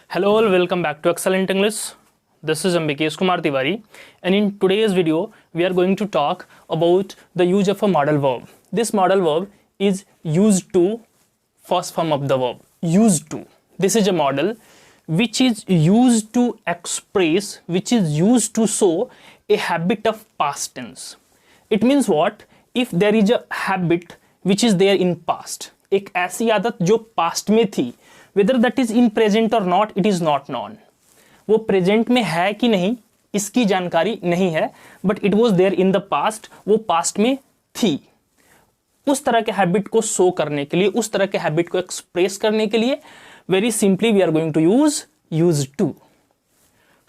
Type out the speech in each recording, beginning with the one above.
Hello all, welcome back to Excellent English. This is Ambikesh Kumar Tiwari, and in today's video we are going to talk about the use of a modal verb. This modal verb is used to first form of the verb, used to. This is a modal which is used to express, which is used to show a habit of past tense. It means what? If there is a habit which is there in past, एक ऐसी आदत जो past में थी, whether that is in present or not, it is not known. वो present में है कि नहीं इसकी जानकारी नहीं है, but it was there in the past, वो पास्ट में थी. उस तरह के हैबिट को शो करने के लिए, उस तरह के हैबिट को एक्सप्रेस करने के लिए very simply we are going to use to.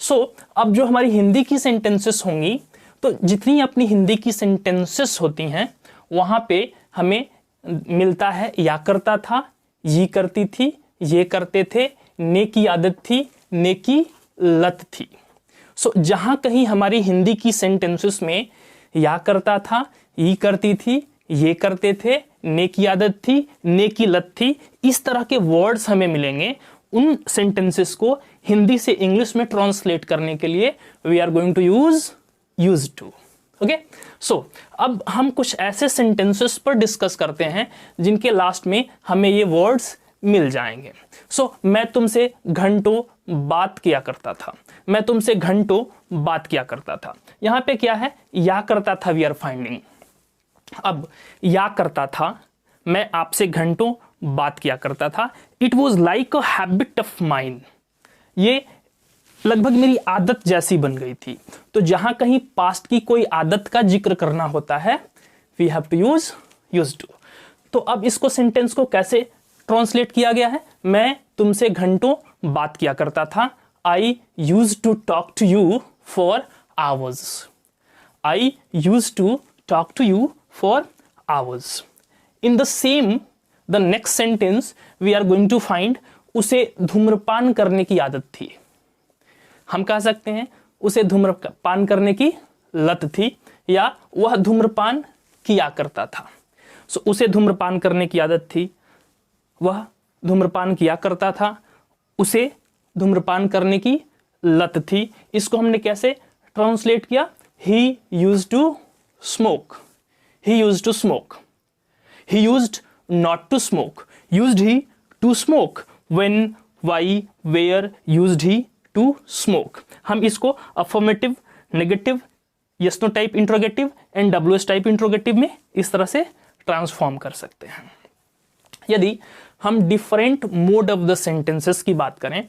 So अब जो हमारी हिंदी की सेंटेंसेस होंगी, तो जितनी अपनी हिंदी की सेंटेंसेस होती हैं वहां पे हमें मिलता है या करता था, ये करती थी, ये करते थे, ने की आदत थी, ने की लत थी. सो जहां कहीं हमारी हिंदी की सेंटेंसेस में या करता था, ये करती थी, ये करते थे, ने की आदत थी, ने की लत थी, इस तरह के वर्ड्स हमें मिलेंगे. उन सेंटेंसेस को हिंदी से इंग्लिश में ट्रांसलेट करने के लिए we are going to use to. Okay, so अब हम कुछ ऐसे सेंटेंसेस पर डिस्कस करते हैं जिनके लास्ट में हमें ये वर्ड्स मिल जाएंगे. सो मैं तुमसे घंटों बात किया करता था, मैं तुमसे घंटों बात किया करता था. यहां पे क्या है? या करता था वी आर फाइंडिंग. अब या करता था, मैं आपसे घंटों बात किया करता था. It was like a habit of mind. ये लगभग मेरी आदत जैसी बन गई थी. तो जहां कहीं पास्ट की कोई आदत का जिक्र करना होता है we have to use to. तो अब इसको सेंटेंस को कैसे ट्रांसलेट किया गया है? मैं तुमसे घंटों बात किया करता था. I use to talk to you for hours. I use to talk to you for hours. In the same the next sentence we are going to find उसे धूम्रपान करने की आदत थी. हम कह सकते हैं उसे धूम्रपान करने की लत थी, या वह धूम्रपान किया करता था. सो उसे धूम्रपान करने की आदत थी, वह धूम्रपान किया करता था, उसे धूम्रपान करने की लत थी. इसको हमने कैसे ट्रांसलेट किया? He used to smoke. He used to smoke. He used not to smoke. Used he to smoke. When, why, where used he to smoke. हम इसको affirmative, negative, yes no type interrogative and WS type interrogative में इस तरह से transform कर सकते हैं. यदि हम different mode of the sentences की बात करें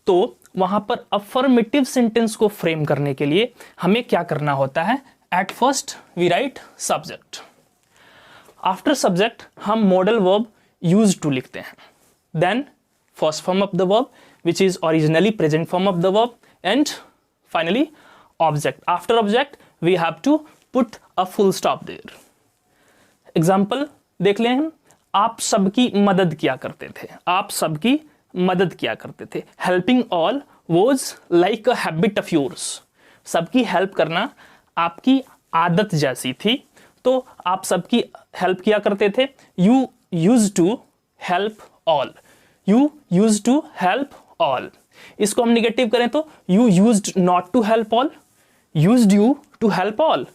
तो वहां पर अफर्मेटिव सेंटेंस को फ्रेम करने के लिए हमें क्या करना होता है? At first we write subject. After subject हम मॉडल वर्ब यूज टू लिखते हैं. Then first form of the verb which is originally present form of the verb, and finally object. After object we have to put a full stop there. Example देख लें हम. आप सबकी मदद किया करते थे. आप सबकी मदद किया करते थे. Helping all was like a habit of yours. सबकी हेल्प करना आपकी आदत जैसी थी, तो आप सबकी हेल्प किया करते थे. You used to help all. You used to help all. इसको हम निगेटिव करें तो you used not to help all. Used you to help all.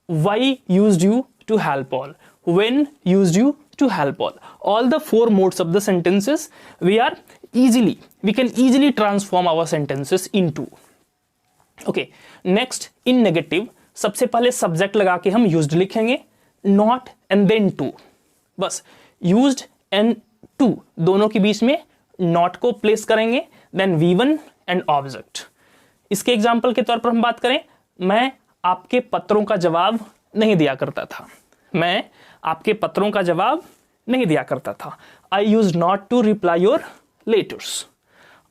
Why used you to help all? When used you to help all? All the four modes of the sentences we can easily transform our sentences into. Okay, next in negative सबसे पहले subject लगा के हम used लिखेंगे, not and then to. बस used and to दोनों के बीच में नॉट को प्लेस करेंगे. Then V1 and object. इसके एग्जाम्पल के तौर पर हम बात करें, मैं आपके पत्रों का जवाब नहीं दिया करता था. मैं आपके पत्रों का जवाब नहीं दिया करता था. I use not to reply your letters.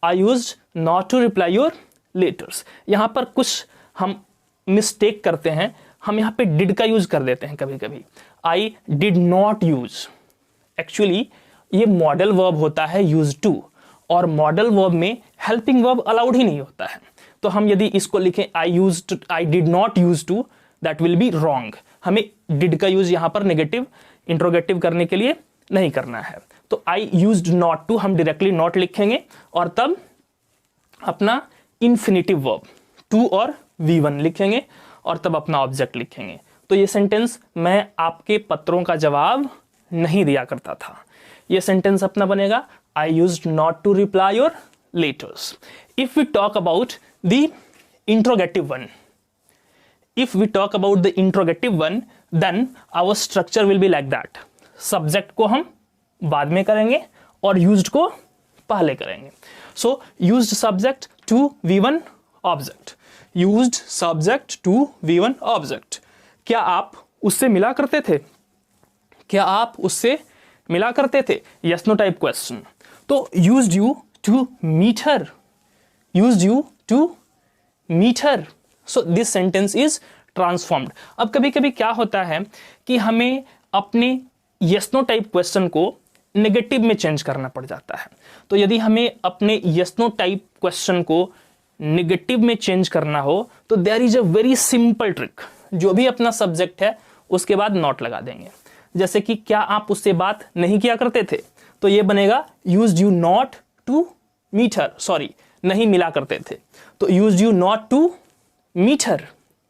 I use not to reply your letters. यहां पर कुछ हम मिस्टेक करते हैं. हम यहां पे डिड का यूज कर देते हैं कभी कभी. I did not use. Actually ये मॉडल वर्ब होता है यूज टू, और मॉडल वर्ब में हेल्पिंग वर्ब अलाउड ही नहीं होता है. तो हम यदि इसको लिखें I did not use to, that will be wrong. हमें डिड का यूज यहां पर नेगेटिव इंट्रोगेटिव करने के लिए नहीं करना है. तो आई यूज्ड नॉट टू हम डायरेक्टली नॉट लिखेंगे और तब अपना इन्फिनेटिव वर्ब टू और V1 लिखेंगे और तब अपना ऑब्जेक्ट लिखेंगे। तो ये सेंटेंस मैं आपके पत्रों का जवाब नहीं दिया करता था। ये सेंटेंस अपना बनेगा I used not to reply your letters. If we talk about the interrogative one, if we talk about the interrogative one, then our structure will be like that. Subject को हम बाद में करेंगे और used को पहले करेंगे। So used subject to V1 object, used subject to V1 object। क्या आप उससे मिला करते थे? क्या आप उससे मिला करते थे? Yes no type question। तो used you to meet her, used you to meet her। So this sentence is transformed। अब कभी कभी क्या होता है कि हमें अपने yes no टाइप क्वेश्चन को नेगेटिव में चेंज करना पड़ जाता है। तो यदि हमें अपने yes no टाइप क्वेश्चन को नेगेटिव में चेंज करना हो तो there is a very simple trick. जो भी अपना सब्जेक्ट है उसके बाद नॉट लगा देंगे। जैसे कि क्या आप उससे बात नहीं किया करते थे, तो ये बनेगा used you not to meet her, sorry नहीं मिला करते थे, तो used you not to meet her।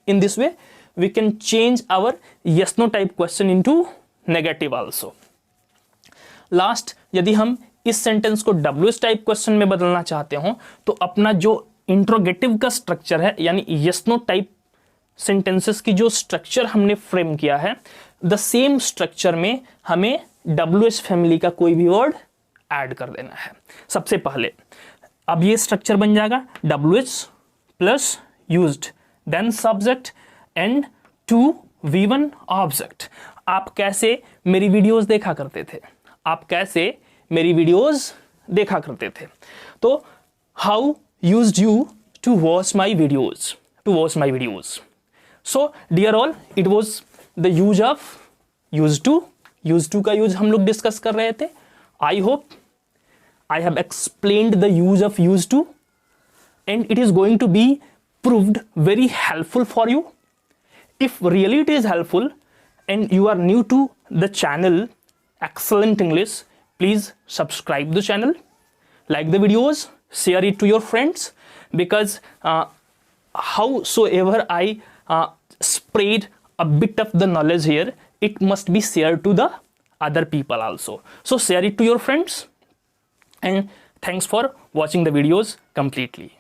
In this way we can change our yes no type question into negative also। Last, यदि हम इस सेंटेंस को WH टाइप क्वेश्चन में बदलना चाहते हो तो अपना जो इंट्रोगेटिव का स्ट्रक्चर है यानी yes no टाइप सेंटेंसेस की जो स्ट्रक्चर हमने फ्रेम किया है, द सेम स्ट्रक्चर में हमें WH फैमिली का कोई भी वर्ड ऐड कर देना है। सबसे पहले अब ये स्ट्रक्चर बन जाएगा WH plus used, then subject and to V1 object। आप कैसे मेरी वीडियोस देखा करते थे? आप कैसे मेरी वीडियोस देखा करते थे? तो how used you to watch my videos, to watch my videos। So dear all, it was the use of used to। used to का यूज हम लोग डिस्कस कर रहे थे। I hope I have explained the use of used to and it is going to be proved very helpful for you। If really it is helpful and you are new to the channel Excellent English, please subscribe the channel, like the videos, share it to your friends, because howsoever I spread a bit of the knowledge here, it must be shared to the other people also। So share it to your friends and thanks for watching the videos completely।